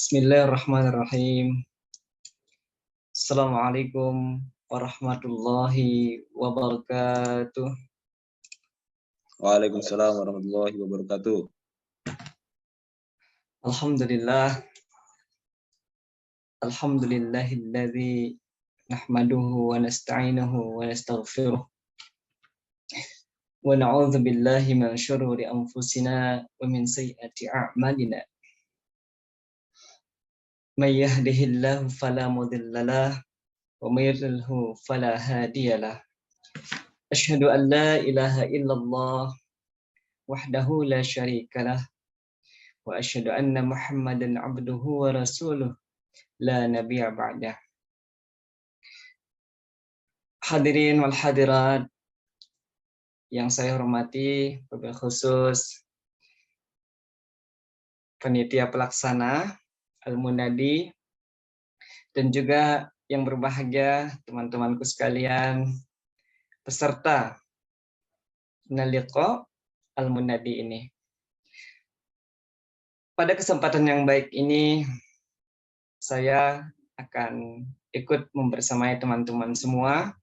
Bismillahirrahmanirrahim. Assalamualaikum warahmatullahi wabarakatuh. Waalaikumsalam warahmatullahi wabarakatuh. Alhamdulillah. Alhamdulillahilladzi nahmaduhu wa nasta'inuhu wa nastaghfiruh. Wa na'udzu billahi min syururi anfusina wa min sayyiati a'malina. May yahdihillahu fala mudilla lahu wa may yudlilhu fala hadiya lahu. Asyhadu an la ilaha illallah wahdahu la syarika lah wa asyhadu anna Muhammadan abduhu wa rasuluh la nabiyya ba'dah. Hadirin wal hadirat yang saya hormati, wabil khusus panitia pelaksana Al-Munadi dan juga yang berbahagia teman-temanku sekalian peserta Naliqa Al-Munadi ini. Pada kesempatan yang baik ini saya akan ikut membersamai teman-teman semua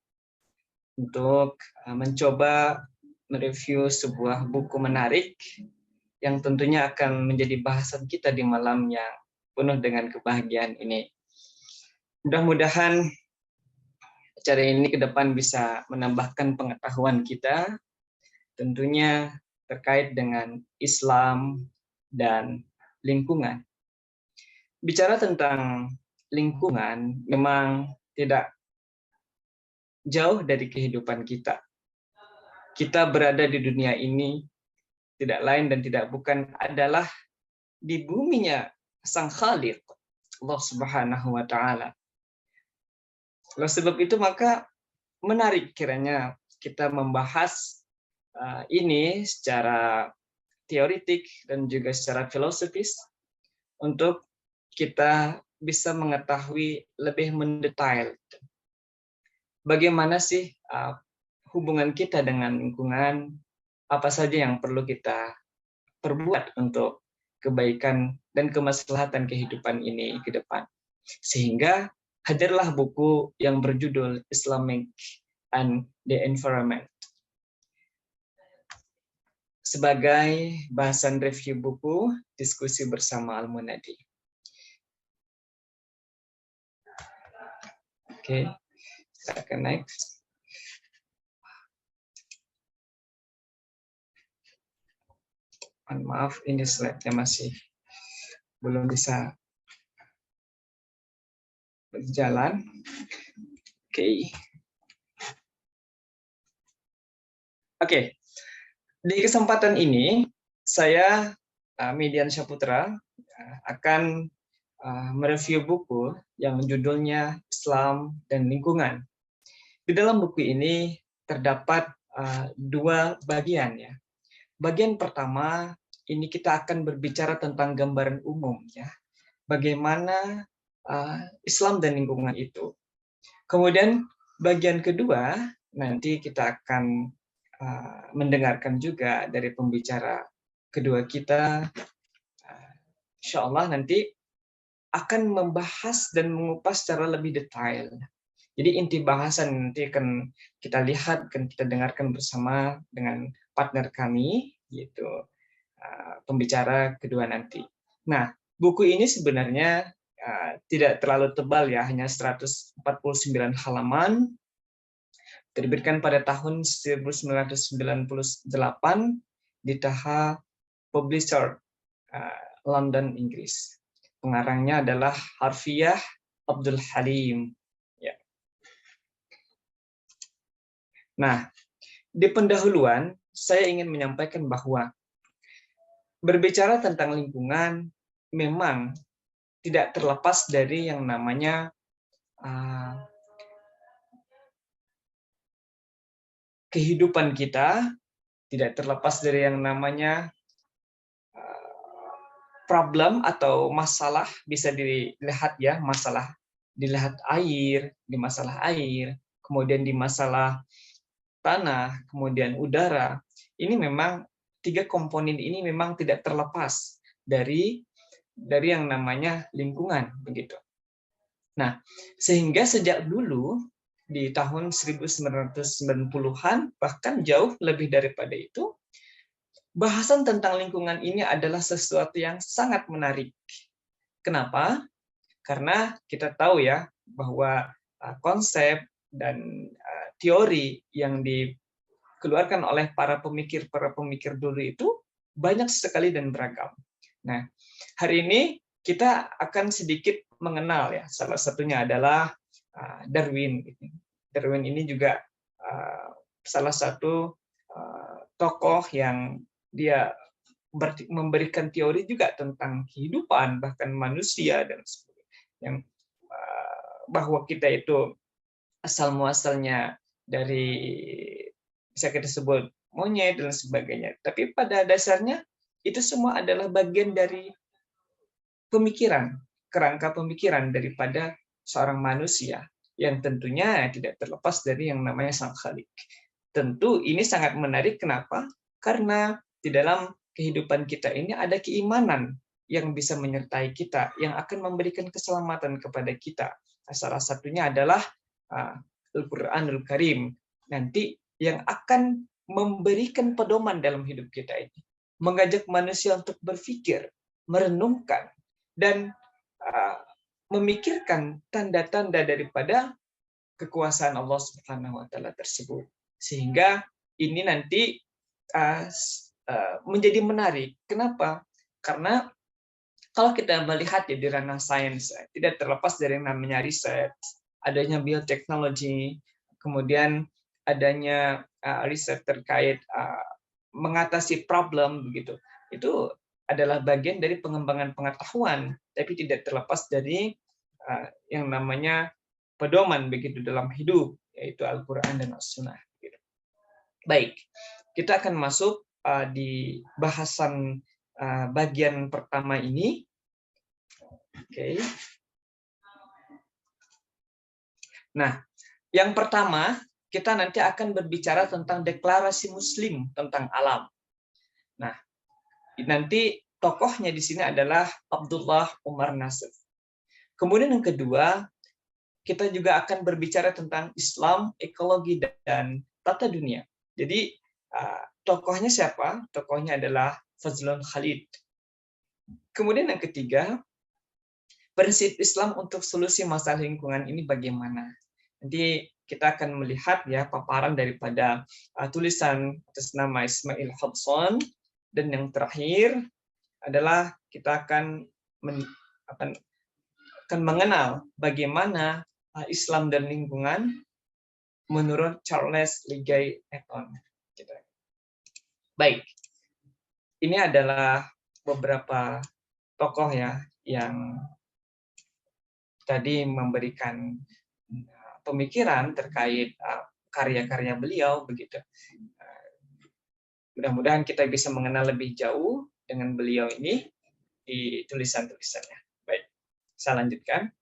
untuk mencoba mereview sebuah buku menarik yang tentunya akan menjadi bahasan kita di malam yang penuh dengan kebahagiaan ini. Mudah-mudahan acara ini ke depan bisa menambahkan pengetahuan kita, tentunya terkait dengan Islam dan lingkungan. Bicara tentang lingkungan memang tidak jauh dari kehidupan kita. Kita berada di dunia ini tidak lain dan tidak bukan adalah di buminya Sang Khaliq, Allah Subhanahu wa taala. Oleh sebab itu maka menarik kiranya kita membahas ini secara teoritik dan juga secara filosofis untuk kita bisa mengetahui lebih mendetail bagaimana sih hubungan kita dengan lingkungan, apa saja yang perlu kita perbuat untuk kebaikan dan kemaslahatan kehidupan ini ke depan. Sehingga hadirlah buku yang berjudul Islamic and the Environment. Sebagai bahasan review buku, diskusi bersama Al-Munadi. Oke, kita akan next. Maaf, ini slide-nya masih belum bisa berjalan. Oke. Di kesempatan ini, saya, Median Syaputra, akan mereview buku yang judulnya Islam dan Lingkungan. Di dalam buku ini terdapat dua bagian ya. Bagian pertama ini kita akan berbicara tentang gambaran umum ya. Bagaimana Islam dan lingkungan itu. Kemudian bagian kedua nanti kita akan mendengarkan juga dari pembicara kedua kita. Insya Allah nanti akan membahas dan mengupas secara lebih detail. Jadi inti bahasan nanti akan kita lihat, akan kita dengarkan bersama dengan partner kami, yaitu pembicara kedua nanti. Nah, buku ini sebenarnya tidak terlalu tebal ya, hanya 149 halaman, terbitkan pada tahun 1998 di Taha Publisher, London, Inggris. Pengarangnya adalah Harfiah Abdul Halim. Ya. Nah, di pendahuluan saya ingin menyampaikan bahwa berbicara tentang lingkungan memang tidak terlepas dari yang namanya kehidupan kita, tidak terlepas dari yang namanya problem atau masalah, bisa dilihat ya, masalah dilihat air, di masalah air, kemudian di masalah tanah, kemudian udara. Ini memang tiga komponen ini memang tidak terlepas dari dari yang namanya lingkungan begitu. Nah, sehingga sejak dulu di tahun 1990-an bahkan jauh lebih daripada itu, bahasan tentang lingkungan ini adalah sesuatu yang sangat menarik. Kenapa? Karena kita tahu ya bahwa konsep dan teori yang dikeluarkan oleh para pemikir dulu itu banyak sekali dan beragam. Nah, hari ini kita akan sedikit mengenal ya, salah satunya adalah Darwin. Darwin ini juga salah satu tokoh yang dia memberikan teori juga tentang kehidupan, bahkan manusia dan sebagainya. Yang bahwa kita itu asal muasalnya dari, bisa kita sebut monyet dan sebagainya. Tapi pada dasarnya itu semua adalah bagian dari pemikiran, kerangka pemikiran daripada seorang manusia yang tentunya tidak terlepas dari yang namanya Sang Khalik. Tentu ini sangat menarik, kenapa? Karena di dalam kehidupan kita ini ada keimanan yang bisa menyertai kita, yang akan memberikan keselamatan kepada kita. Salah satunya adalah Al-Quranul Karim, nanti yang akan memberikan pedoman dalam hidup kita ini. Mengajak manusia untuk berpikir, merenungkan, dan memikirkan tanda-tanda daripada kekuasaan Allah Subhanahu wa Ta'ala tersebut. Sehingga ini nanti menjadi menarik. Kenapa? Karena kalau kita melihat ya di ranah sains, tidak terlepas dari yang namanya riset, adanya bioteknologi, kemudian adanya riset terkait mengatasi problem begitu. Itu adalah bagian dari pengembangan pengetahuan, tapi tidak terlepas dari yang namanya pedoman begitu dalam hidup, yaitu Al-Quran dan As-Sunnah. Baik, kita akan masuk di bahasan bagian pertama ini. Oke. Nah, yang pertama kita nanti akan berbicara tentang deklarasi Muslim tentang alam. Nah, nanti tokohnya di sini adalah Abdullah Umar Nasir. Kemudian yang kedua, kita juga akan berbicara tentang Islam, ekologi, dan tata dunia. Jadi, tokohnya siapa? Tokohnya adalah Fazlun Khalid. Kemudian yang ketiga, prinsip Islam untuk solusi masalah lingkungan ini bagaimana? Nanti kita akan melihat ya paparan daripada tulisan atas nama Ismail Hobson. Dan yang terakhir adalah kita akan mengenal bagaimana Islam dan lingkungan menurut Charles Liggey Eaton. Baik, ini adalah beberapa tokoh ya yang tadi memberikan pemikiran terkait karya-karya beliau begitu. Mudah-mudahan kita bisa mengenal lebih jauh dengan beliau ini di tulisan-tulisannya. Baik, saya lanjutkan.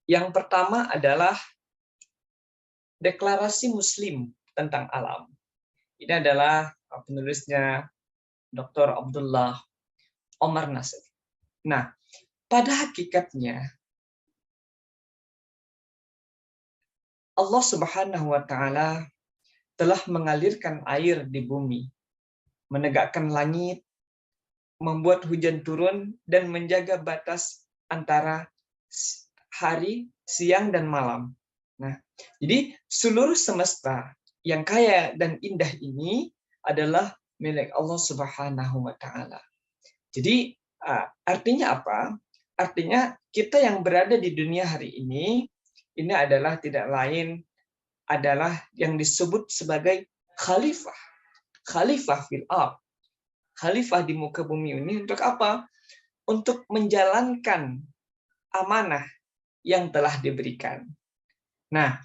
Yang pertama adalah deklarasi Muslim tentang alam. Ini adalah penulisnya Dr. Abdullah Omar Nasir. Nah, pada hakikatnya Allah Subhanahu wa Ta'ala telah mengalirkan air di bumi, menegakkan langit, membuat hujan turun, dan menjaga batas antara hari, siang, dan malam. Nah, jadi seluruh semesta yang kaya dan indah ini adalah milik Allah Subhanahu wa Ta'ala. Jadi artinya apa? Artinya kita yang berada di dunia hari ini adalah tidak lain adalah yang disebut sebagai khalifah. Khalifah fil ardh. Khalifah di muka bumi ini untuk apa? Untuk menjalankan amanah yang telah diberikan. Nah,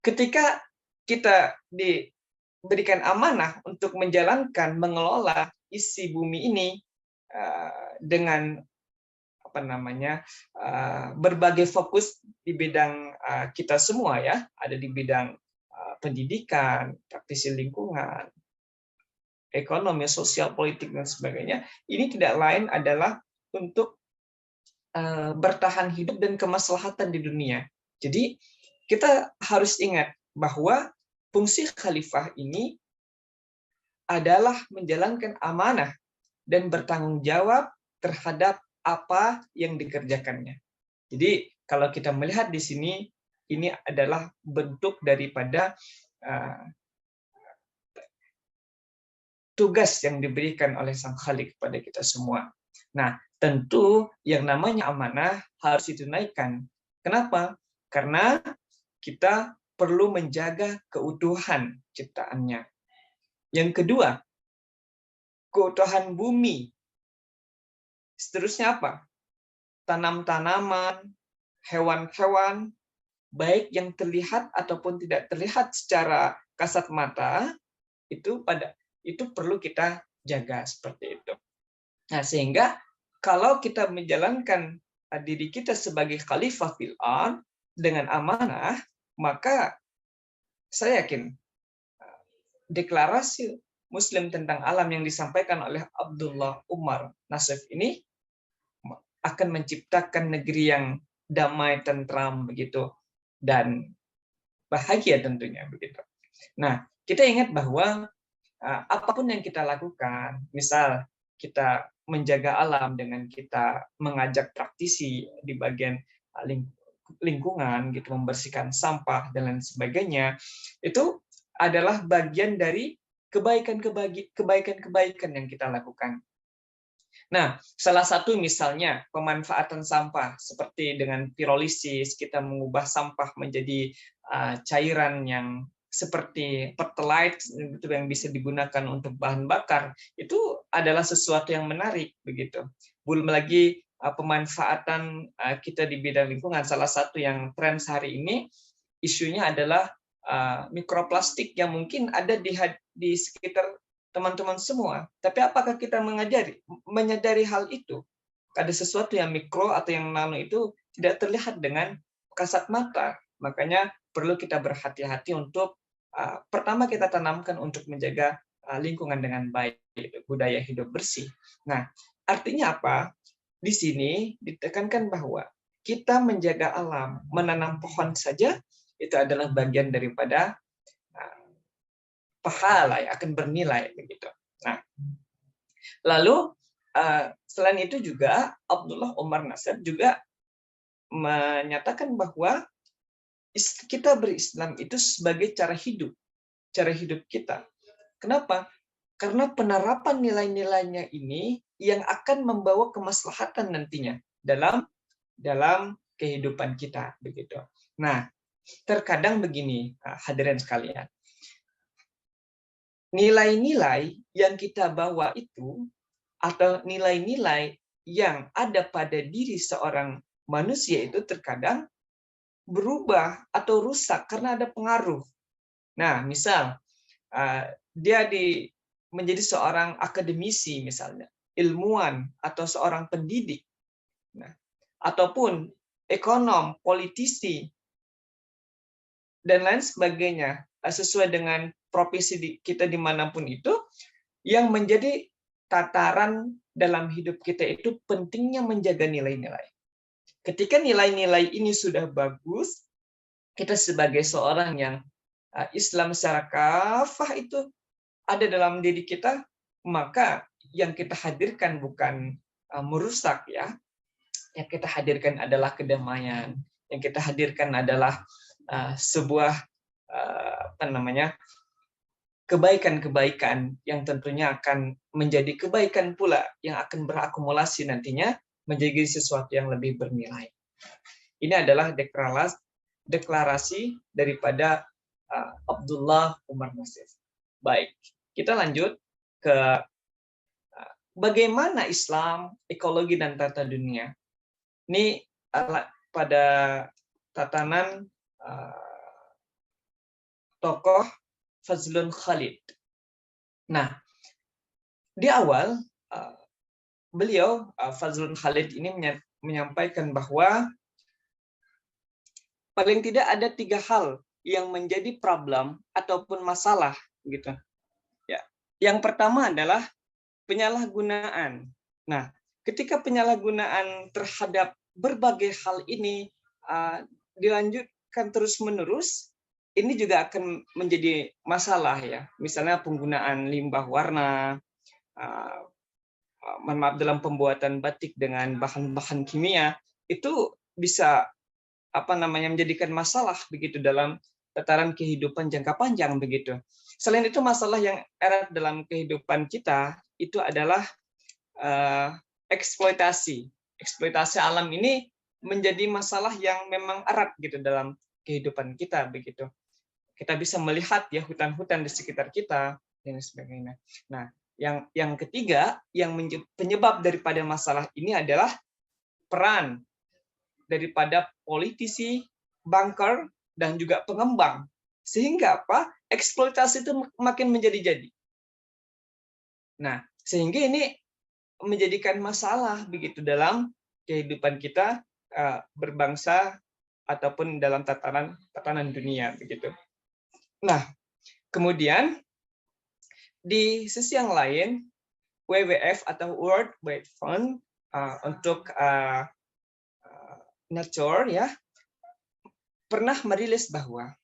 ketika kita diberikan amanah untuk menjalankan, mengelola isi bumi ini dengan berbagai fokus di bidang kita semua ya, ada di bidang pendidikan, praktisi lingkungan, ekonomi, sosial, politik dan sebagainya. Ini tidak lain adalah untuk bertahan hidup dan kemaslahatan di dunia. Jadi kita harus ingat bahwa fungsi khalifah ini adalah menjalankan amanah dan bertanggung jawab terhadap apa yang dikerjakannya. Jadi kalau kita melihat di sini, ini adalah bentuk daripada tugas yang diberikan oleh Sang Khalik kepada kita semua. Nah, tentu yang namanya amanah harus ditunaikan. Kenapa? Karena kita perlu menjaga keutuhan ciptaannya. Yang kedua, keutuhan bumi. Seterusnya apa? Tanam-tanaman, hewan-hewan, baik yang terlihat ataupun tidak terlihat secara kasat mata, itu perlu kita jaga seperti itu. Nah, sehingga kalau kita menjalankan diri kita sebagai khalifah fil ard dengan amanah, maka saya yakin deklarasi Muslim tentang alam yang disampaikan oleh Abdullah Umar Nasif ini akan menciptakan negeri yang damai, tentram begitu, dan bahagia tentunya begitu. Nah, kita ingat bahwa apapun yang kita lakukan, misal kita menjaga alam dengan kita mengajak praktisi di bagian lingkungan, gitu, membersihkan sampah dan lain sebagainya, itu adalah bagian dari kebaikan-kebaikan yang kita lakukan. Nah, salah satu misalnya pemanfaatan sampah, seperti dengan pirolisis, kita mengubah sampah menjadi cairan yang seperti pertalite itu yang bisa digunakan untuk bahan bakar, itu adalah sesuatu yang menarik begitu. Belum lagi pemanfaatan kita di bidang lingkungan, salah satu yang tren sehari ini isunya adalah mikroplastik yang mungkin ada di sekitar teman-teman semua. Tapi apakah kita menyadari hal itu? Ada sesuatu yang mikro atau yang nano itu tidak terlihat dengan kasat mata. Makanya perlu kita berhati-hati untuk pertama kita tanamkan untuk menjaga lingkungan dengan baik, budaya hidup bersih. Nah, artinya apa? Di sini ditekankan bahwa kita menjaga alam, menanam pohon saja itu adalah bagian daripada pahala yang akan bernilai begitu. Nah, lalu selain itu juga Abdullah Umar Nasir juga menyatakan bahwa kita berislam itu sebagai cara hidup kita. Kenapa? Karena penerapan nilai-nilainya ini yang akan membawa kemaslahatan nantinya dalam kehidupan kita begitu. Nah, terkadang begini, hadirin sekalian, nilai-nilai yang kita bawa itu atau nilai-nilai yang ada pada diri seorang manusia itu terkadang berubah atau rusak karena ada pengaruh. Nah, misal dia menjadi seorang akademisi misalnya, ilmuwan atau seorang pendidik, nah, ataupun ekonom, politisi, dan lain sebagainya, sesuai dengan profesi kita dimanapun itu, yang menjadi tataran dalam hidup kita itu pentingnya menjaga nilai-nilai. Ketika nilai-nilai ini sudah bagus, kita sebagai seorang yang Islam secara kafah itu ada dalam diri kita, maka yang kita hadirkan bukan merusak ya. Yang kita hadirkan adalah kedamaian. Yang kita hadirkan adalah sebuah kebaikan-kebaikan yang tentunya akan menjadi kebaikan pula yang akan berakumulasi nantinya menjadi sesuatu yang lebih bernilai. Ini adalah deklarasi daripada Abdullah Umar Nasir. Baik, kita lanjut ke bagaimana Islam, ekologi dan tata dunia. Ini pada tatanan tokoh Fazlun Khalid. Nah, di awal beliau Fazlun Khalid ini menyampaikan bahwa paling tidak ada 3 hal yang menjadi problem ataupun masalah gitu. Ya. Yang pertama adalah penyalahgunaan. Nah, ketika penyalahgunaan terhadap berbagai hal ini dilanjutkan terus-menerus, ini juga akan menjadi masalah ya. Misalnya penggunaan limbah warna, maaf, dalam pembuatan batik dengan bahan-bahan kimia, itu bisa menjadikan masalah begitu dalam tataran kehidupan jangka panjang begitu. Selain itu, masalah yang erat dalam kehidupan kita itu adalah eksploitasi. Eksploitasi alam ini menjadi masalah yang memang erat gitu dalam kehidupan kita begitu. Kita bisa melihat ya hutan-hutan di sekitar kita dan sebagainya. Nah, yang ketiga, yang penyebab daripada masalah ini adalah peran daripada politisi, banker, dan juga pengembang. Sehingga eksploitasi itu makin menjadi-jadi. Nah, sehingga ini menjadikan masalah begitu dalam kehidupan kita berbangsa ataupun dalam tatanan dunia begitu. Nah, kemudian di sisi yang lain, WWF atau World Wide Fund untuk Nature ya pernah merilis bahwa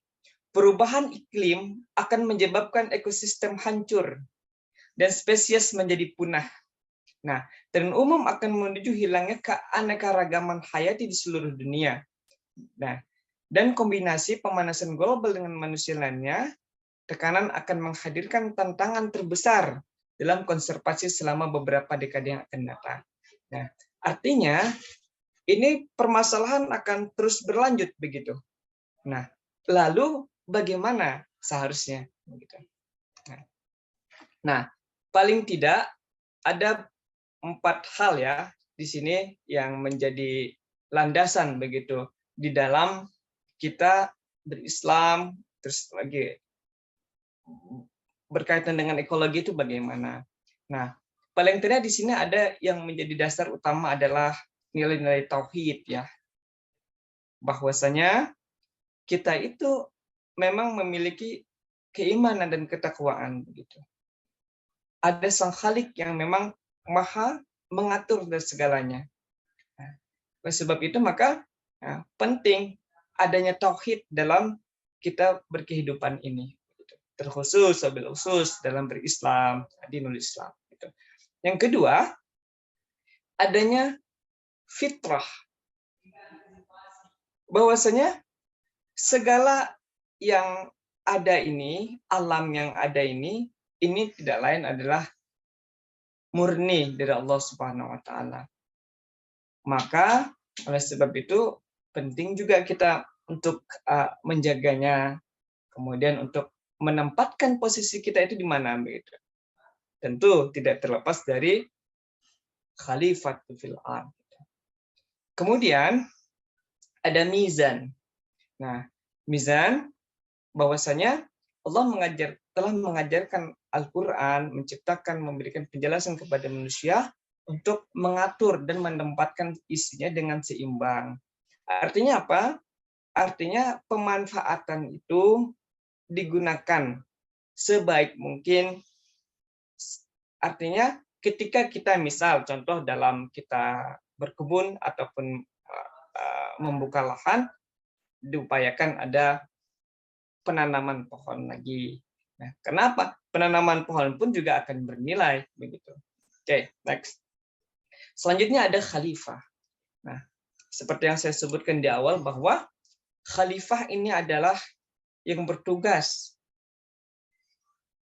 perubahan iklim akan menyebabkan ekosistem hancur dan spesies menjadi punah. Nah, tren umum akan menuju hilangnya keanekaragaman hayati di seluruh dunia. Nah, dan kombinasi pemanasan global dengan manusia lainnya, tekanan akan menghadirkan tantangan terbesar dalam konservasi selama beberapa dekade yang akan datang. Nah, artinya ini permasalahan akan terus berlanjut begitu. Nah, lalu bagaimana seharusnya? Nah, paling tidak ada 4 hal ya di sini yang menjadi landasan begitu di dalam kita berislam, terus lagi berkaitan dengan ekologi itu bagaimana. Nah, paling tidak di sini ada yang menjadi dasar utama adalah nilai-nilai tauhid ya. Bahwasanya kita itu memang memiliki keimanan dan ketakwaan begitu. Ada Sang Khalik yang memang Maha mengatur dari segalanya. Nah, oleh sebab itu maka penting adanya tauhid dalam kita berkehidupan ini. Terkhusus wabil khusus dalam berislam, dinul Islam. Yang kedua, adanya fitrah. Bahwasanya segala yang ada ini, alam yang ada ini tidak lain adalah murni dari Allah Subhanahu wa taala. Maka oleh sebab itu penting juga kita untuk menjaganya, kemudian untuk menempatkan posisi kita itu di mana begitu. Tentu tidak terlepas dari khalifatul fil ard. Kemudian ada mizan. Nah, mizan bahwasanya Allah telah mengajarkan Al-Qur'an, menciptakan, memberikan penjelasan kepada manusia untuk mengatur dan menempatkan isinya dengan seimbang. Artinya apa? Artinya pemanfaatan itu digunakan sebaik mungkin. Artinya ketika kita misal contoh dalam kita berkebun ataupun membuka lahan, diupayakan ada penanaman pohon lagi. Nah, kenapa? Penanaman pohon pun juga akan bernilai begitu. Oke, next. Selanjutnya ada khalifah. Nah, seperti yang saya sebutkan di awal bahwa khalifah ini adalah yang bertugas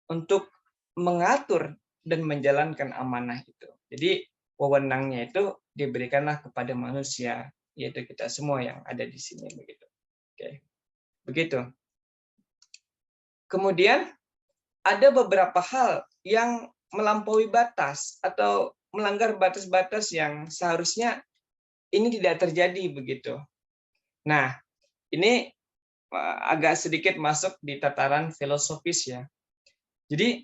untuk mengatur dan menjalankan amanah itu. Jadi wewenangnya itu diberikanlah kepada manusia, yaitu kita semua yang ada di sini begitu. Oke. Begitu. Kemudian ada beberapa hal yang melampaui batas atau melanggar batas-batas yang seharusnya ini tidak terjadi begitu. Nah, ini agak sedikit masuk di tataran filosofis ya. Jadi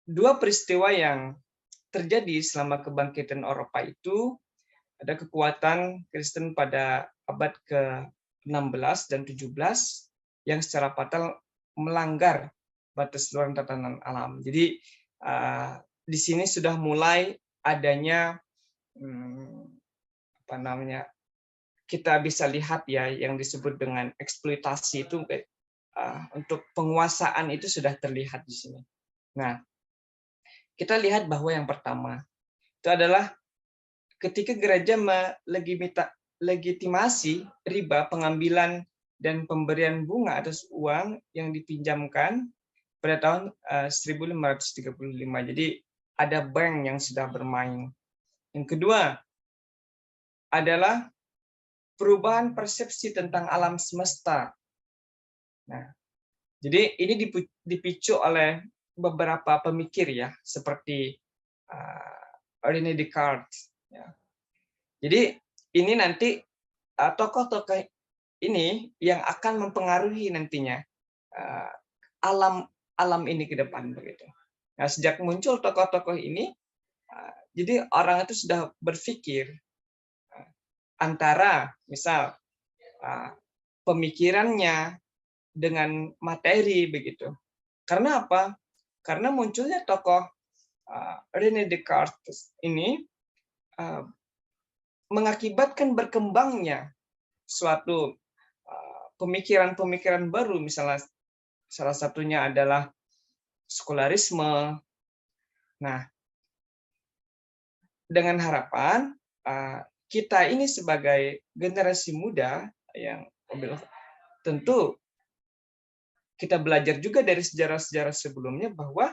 dua peristiwa yang terjadi selama kebangkitan Eropa itu, ada kekuatan Kristen pada abad ke-16 dan 17 yang secara fatal melanggar batas luar tatanan alam. Jadi di sini sudah mulai adanya kita bisa lihat ya yang disebut dengan eksploitasi itu untuk penguasaan itu sudah terlihat di sini. Nah, kita lihat bahwa yang pertama itu adalah ketika gereja melegitimasi riba pengambilan dan pemberian bunga atas uang yang dipinjamkan pada tahun 1535. Jadi ada bank yang sudah bermain. Yang kedua adalah perubahan persepsi tentang alam semesta. Nah, jadi ini dipicu oleh beberapa pemikir ya, seperti René Descartes. Ya. Jadi ini nanti tokoh-tokoh ini yang akan mempengaruhi nantinya alam ini ke depan begitu. Nah, sejak muncul tokoh-tokoh ini, jadi orang itu sudah berpikir antara misal pemikirannya dengan materi begitu. Karena apa? Karena munculnya tokoh René Descartes ini mengakibatkan berkembangnya suatu pemikiran-pemikiran baru, misalnya salah satunya adalah skolarisme. Nah, dengan harapan kita ini sebagai generasi muda yang tentu kita belajar juga dari sejarah-sejarah sebelumnya bahwa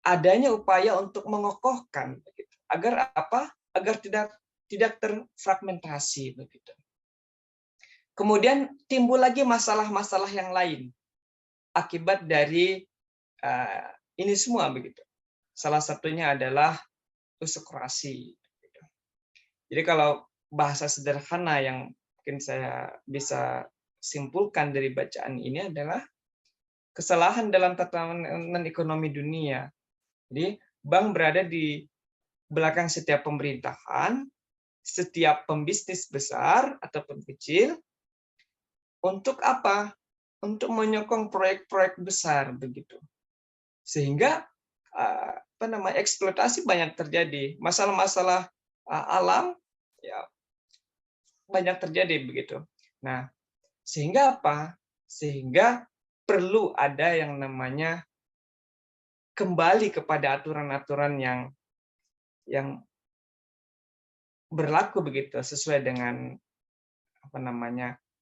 adanya upaya untuk mengokohkan begitu. Agar apa? Agar tidak terfragmentasi begitu. Kemudian timbul lagi masalah-masalah yang lain akibat dari ini semua begitu. Salah satunya adalah usukrasi. Jadi kalau bahasa sederhana yang mungkin saya bisa simpulkan dari bacaan ini adalah kesalahan dalam tatanan ekonomi dunia. Jadi bank berada di belakang setiap pemerintahan, setiap pembisnis besar ataupun kecil, untuk apa? Untuk menyokong proyek-proyek besar begitu. Sehingga eksploitasi banyak terjadi, masalah-masalah alam ya banyak terjadi begitu. Nah, sehingga apa? Sehingga perlu ada yang namanya kembali kepada aturan-aturan yang berlaku begitu sesuai dengan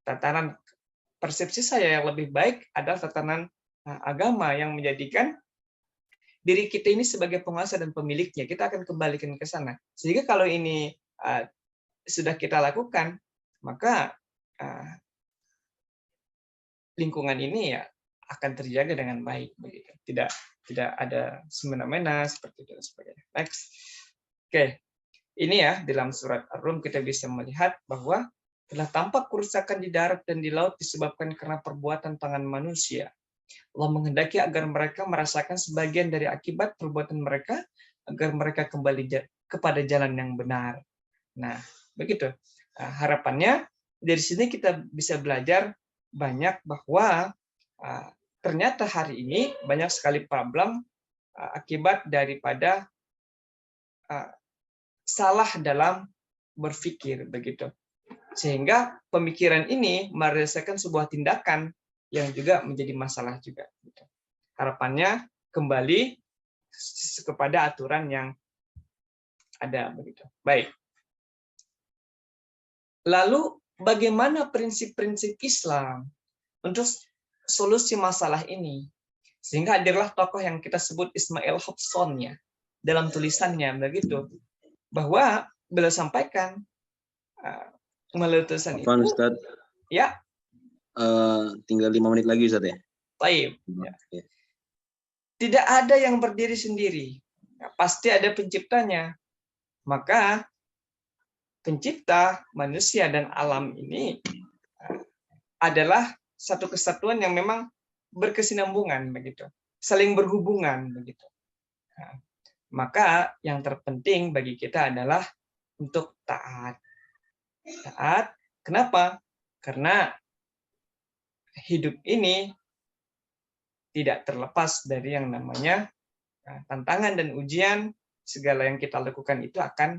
tatanan persepsi saya yang lebih baik adalah tatanan agama yang menjadikan diri kita ini sebagai penguasa dan pemiliknya. Kita akan kembalikan ke sana. Sehingga kalau ini sudah kita lakukan, maka lingkungan ini ya akan terjaga dengan baik begitu. Tidak ada semena-mena seperti itu dan sebagainya. Next. Oke. Ini ya dalam surat Ar-Rum kita bisa melihat bahwa telah tampak kerusakan di darat dan di laut disebabkan karena perbuatan tangan manusia. Allah menghendaki agar mereka merasakan sebagian dari akibat perbuatan mereka, agar mereka kembali kepada jalan yang benar. Nah, begitu. Harapannya dari sini kita bisa belajar banyak bahwa ternyata hari ini banyak sekali problem akibat daripada salah dalam berpikir begitu. Sehingga pemikiran ini merasakan sebuah tindakan yang juga menjadi masalah juga. Harapannya kembali kepada aturan yang ada begitu. Baik. Lalu bagaimana prinsip-prinsip Islam untuk solusi masalah ini? Sehingga hadirlah tokoh yang kita sebut Ismail Hobson ya dalam tulisannya begitu, bahwa beliau sampaikan melalui tulisan itu. Ustaz. Ya. Tinggal 5 menit lagi Ustaz ya. Baik. Ya. Tidak ada yang berdiri sendiri. Ya, pasti ada penciptanya. Maka pencipta manusia dan alam ini adalah satu kesatuan yang memang berkesinambungan begitu, saling berhubungan begitu. Nah, maka yang terpenting bagi kita adalah untuk taat. Taat, kenapa? Karena hidup ini tidak terlepas dari yang namanya Nah, tantangan dan ujian segala yang kita lakukan itu akan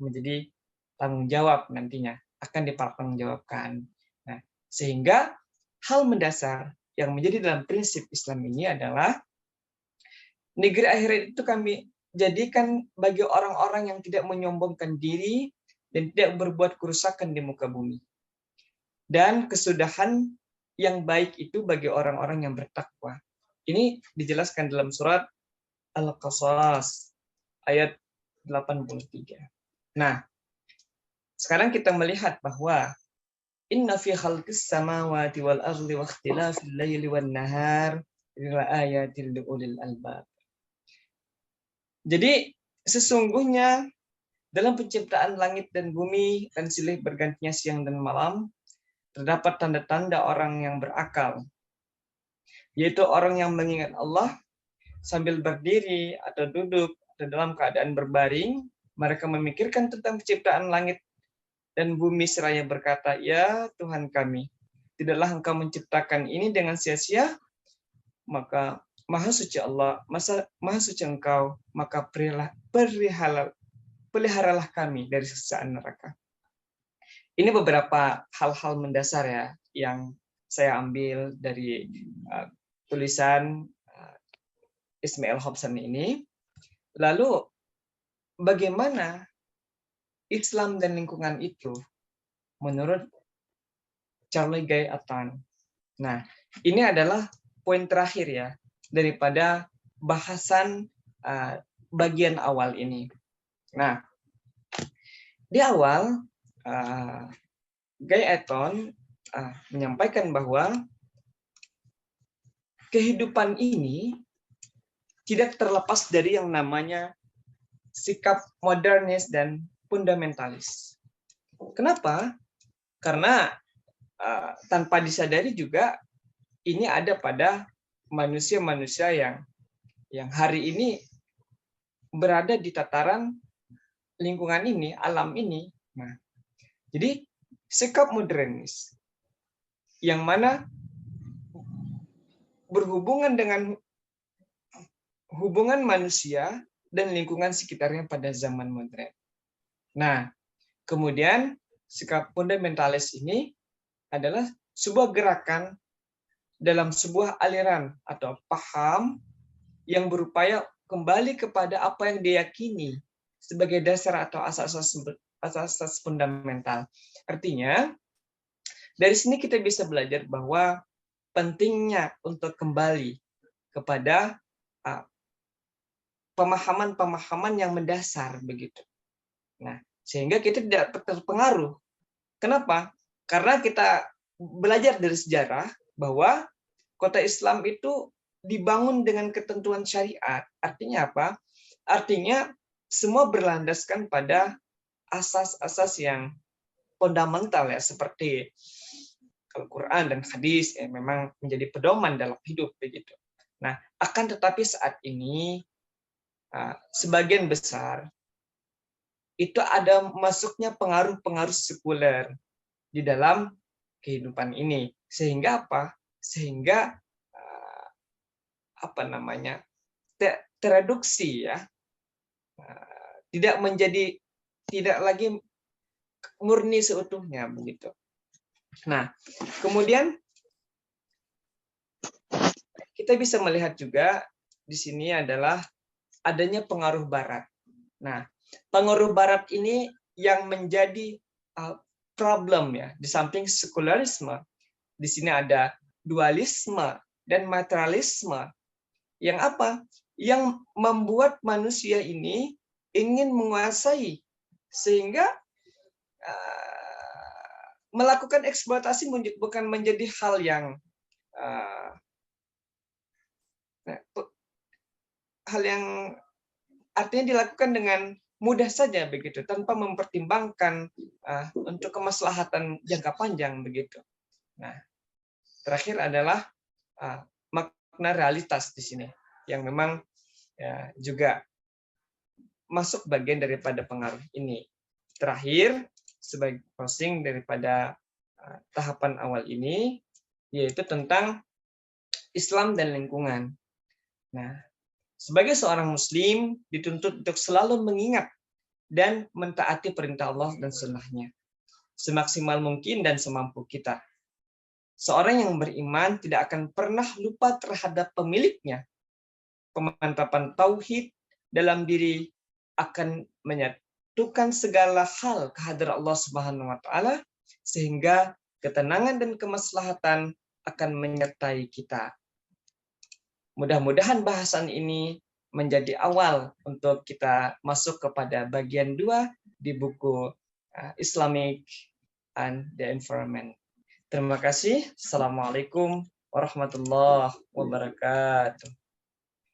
menjadi tanggung jawab nantinya, akan dipertanggungjawabkan. Nah, sehingga hal mendasar yang menjadi dalam prinsip Islam ini adalah negeri akhirat itu kami jadikan bagi orang-orang yang tidak menyombongkan diri dan tidak berbuat kerusakan di muka bumi. Dan kesudahan yang baik itu bagi orang-orang yang bertakwa. Ini dijelaskan dalam surat Al-Qasas ayat 83. Nah, sekarang kita melihat bahwa inna fi khalqis samawati wal ardi wa ikhtilafil laili wan nahar la ayatil liulil albab. Jadi sesungguhnya dalam penciptaan langit dan bumi dan silih bergantinya siang dan malam terdapat tanda-tanda orang yang berakal, yaitu orang yang mengingat Allah sambil berdiri atau duduk atau dalam keadaan berbaring. Mereka memikirkan tentang penciptaan langit dan bumi seraya berkata, ya Tuhan kami, tidaklah Engkau menciptakan ini dengan sia-sia, maka Maha suci Allah, Maha suci Engkau, maka peliharalah kami dari siksaan neraka. Ini beberapa hal-hal mendasar ya yang saya ambil dari tulisan Ismail Hobson ini. Lalu bagaimana Islam dan lingkungan itu menurut Charlie Guy Attan. Nah, ini adalah poin terakhir ya daripada bahasan bagian awal ini. Nah, di awal Guy Attan menyampaikan bahwa kehidupan ini tidak terlepas dari yang namanya sikap modernis dan fundamentalis. Kenapa? Karena tanpa disadari juga ini ada pada manusia-manusia yang hari ini berada di tataran lingkungan ini, alam ini. Nah, jadi sikap modernis yang mana berhubungan dengan hubungan manusia dan lingkungan sekitarnya pada zaman modern. Nah, kemudian sikap fundamentalis ini adalah sebuah gerakan dalam sebuah aliran atau paham yang berupaya kembali kepada apa yang diyakini sebagai dasar atau asas fundamental. Artinya, dari sini kita bisa belajar bahwa pentingnya untuk kembali kepada pemahaman-pemahaman yang mendasar begitu. Nah, sehingga kita tidak terpengaruh. Kenapa? Karena kita belajar dari sejarah bahwa kota Islam itu dibangun dengan ketentuan syariat. Artinya apa? Artinya semua berlandaskan pada asas-asas yang fundamental ya, seperti Al-Quran dan hadis yang memang menjadi pedoman dalam hidup begitu. Nah, akan tetapi saat ini sebagian besar itu ada masuknya pengaruh-pengaruh sekuler di dalam kehidupan ini, sehingga apa? Sehingga tereduksi ya, tidak lagi murni seutuhnya begitu. Nah, kemudian kita bisa melihat juga di sini adalah adanya pengaruh Barat. Nah, pengaruh Barat ini yang menjadi problem ya, di samping sekularisme, di sini ada dualisme dan materialisme. Yang apa? Yang membuat manusia ini ingin menguasai sehingga melakukan eksploitasi bukan menjadi hal yang artinya dilakukan dengan mudah saja begitu, tanpa mempertimbangkan untuk kemaslahatan jangka panjang begitu. Nah, terakhir adalah makna realitas di sini yang memang juga masuk bagian daripada pengaruh ini. Terakhir, sebagai closing daripada tahapan awal ini, yaitu tentang Islam dan lingkungan. Nah, Sebagai seorang muslim dituntut untuk selalu mengingat dan mentaati perintah Allah dan sunnah-Nya semaksimal mungkin dan semampu kita. Seorang yang beriman tidak akan pernah lupa terhadap pemiliknya. Pemantapan tauhid dalam diri akan menyatukan segala hal kehadiran Allah Subhanahu wa taala sehingga ketenangan dan kemaslahatan akan menyertai kita. Mudah-mudahan bahasan ini menjadi awal untuk kita masuk kepada bagian 2 di buku Islamic and the Environment. Terima kasih. Assalamualaikum warahmatullahi wabarakatuh.